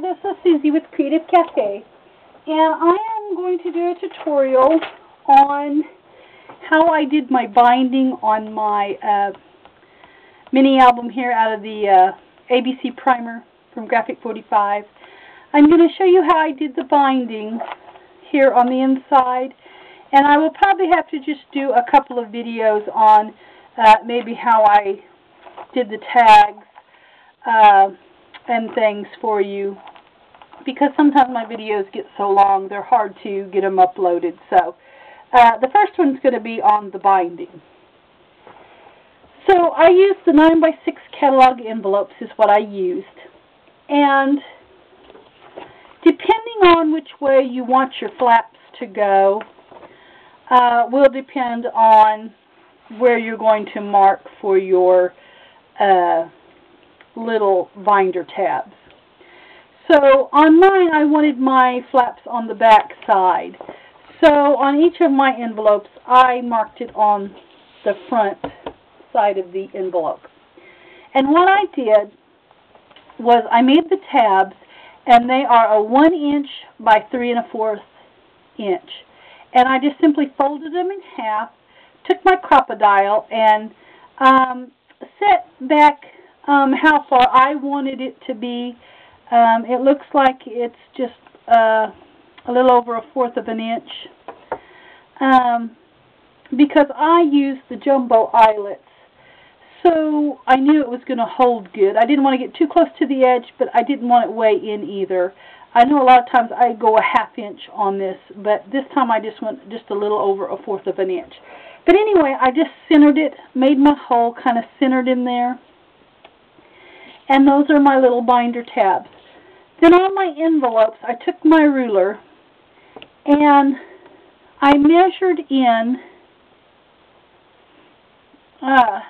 this is Susie with Creative Cafe, and I am going to do a tutorial on how I did my binding on my mini album here out of the ABC primer from Graphic 45. I'm going to show you how I did the binding here on the inside, and I will probably have to just do a couple of videos on maybe how I did the tags and things for you, because sometimes my videos get so long they're hard to get them uploaded. So the first one's going to be on the binding. So I used the 9x6 catalog envelopes is what I used, and depending on which way you want your flaps to go will depend on where you're going to mark for your little binder tabs. So on mine, I wanted my flaps on the back side. So on each of my envelopes, I marked it on the front side of the envelope. And what I did was I made the tabs, and they are a 1 inch by 3 1/4 inch. And I just simply folded them in half, took my crocodile, and set back how far I wanted it to be. It looks like it's just a little over 1/4 of an inch, because I used the jumbo eyelets, so I knew it was going to hold good. I didn't want to get too close to the edge, but I didn't want it way in either. I know a lot of times I go a 1/2 inch on this, but this time I just went just a little over 1/4 of an inch. But anyway, I just centered it, made my hole kind of centered in there. And those are my little binder tabs. Then on my envelopes, I took my ruler and I measured in let's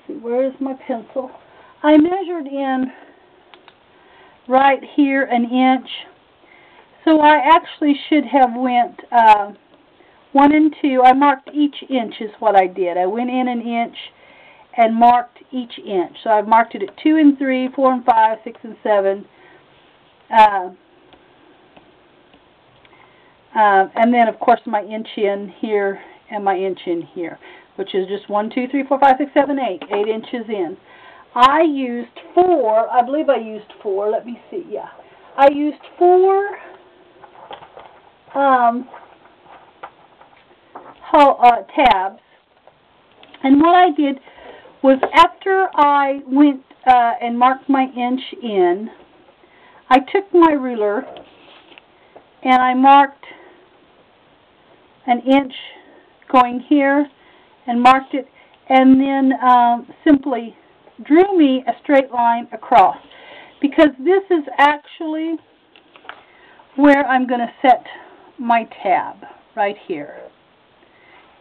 see, where is my pencil? I measured in right here 1 inch. So I actually should have went 1 and 2. I marked each inch is what I did. I went in 1 inch and marked each inch. So I've marked it at 2 and 3, 4 and 5, 6 and 7. And then, of course, my inch in here and my inch in here, which is just 1, 2, 3, 4, 5, 6, 7, 8. 8 inches in. I used 4. I believe I used 4. Let me see. Yeah. I used 4 tabs. And what I did was, after I went and marked my inch in, I took my ruler and I marked 1 inch going here and marked it, and then simply drew me a straight line across, because this is actually where I'm going to set my tab, right here.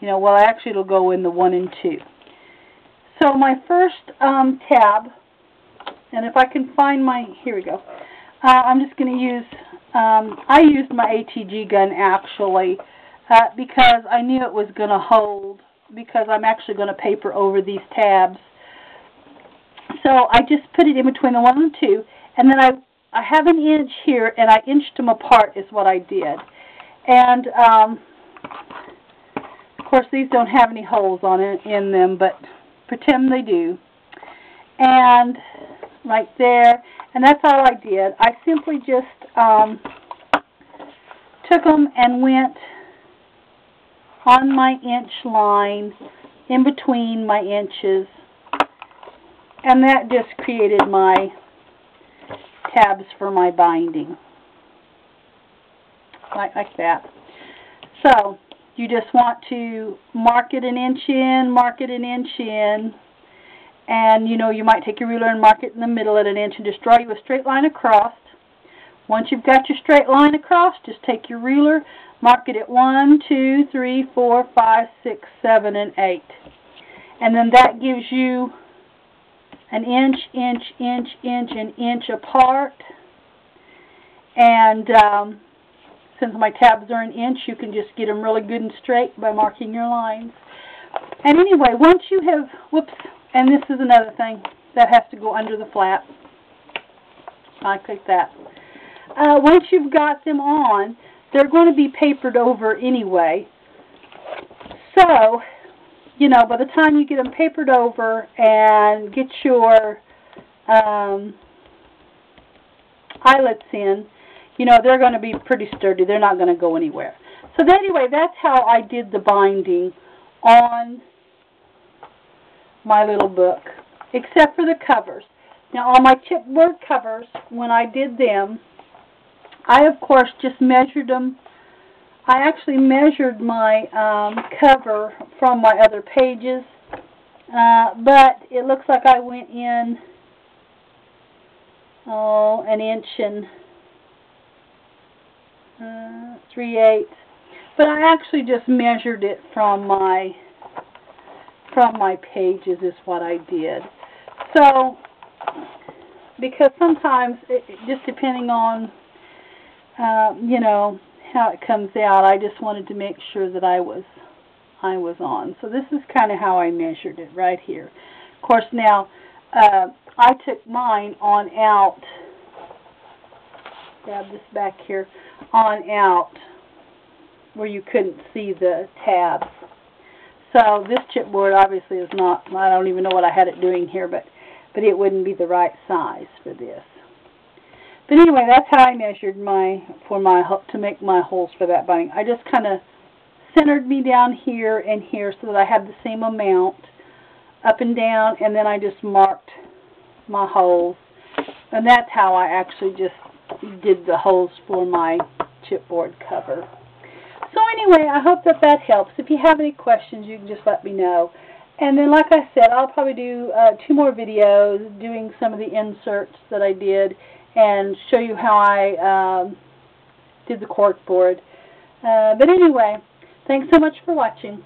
You know, well, actually it'll go in the 1 and 2. So my first tab, and if I can find my, here we go. I'm just going to use, I used my ATG gun actually, because I knew it was going to hold, because I'm actually going to paper over these tabs. So I just put it in between the 1 and 2, and then I have 1 inch here, and I inched them apart is what I did. And of course these don't have any holes on it in them, but pretend they do. And right there, and that's all I did. I simply just took them and went on my inch line in between my inches, and that just created my tabs for my binding, like that. So you just want to mark it 1 inch in, mark it 1 inch in, and you know, you might take your ruler and mark it in the middle at 1 inch and just draw you a straight line across. Once you've got your straight line across, just take your ruler, mark it at 1, 2, 3, 4, 5, 6, 7, and 8. And then that gives you 1 inch, inch, inch, inch, and inch apart. And since my tabs are 1 inch, you can just get them really good and straight by marking your lines. And anyway, once you have, whoops, and this is another thing that has to go under the flap. I click that. Once you've got them on, they're going to be papered over anyway. So, you know, by the time you get them papered over and get your eyelets in, you know, they're going to be pretty sturdy. They're not going to go anywhere. So anyway, that's how I did the binding on my little book, except for the covers. Now, on my chipboard covers, when I did them, I, of course, just measured them. I actually measured my cover from my other pages, but it looks like I went in, an inch and 3/8. But I actually just measured it from my pages is what I did. So, because sometimes, just depending on, you know, how it comes out, I just wanted to make sure that I was on. So this is kind of how I measured it right here. Of course, now I took mine on out. Grab this back here, on out where you couldn't see the tabs. So this chipboard obviously is not. I don't even know what I had it doing here, but it wouldn't be the right size for this. But anyway, that's how I measured to make my holes for that binding. I just kind of centered me down here and here so that I had the same amount up and down, and then I just marked my holes. And that's how I actually just did the holes for my chipboard cover. So anyway, I hope that helps. If you have any questions, you can just let me know. And then, like I said, I'll probably do 2 more videos doing some of the inserts that I did and show you how I did the corkboard. But anyway, thanks so much for watching.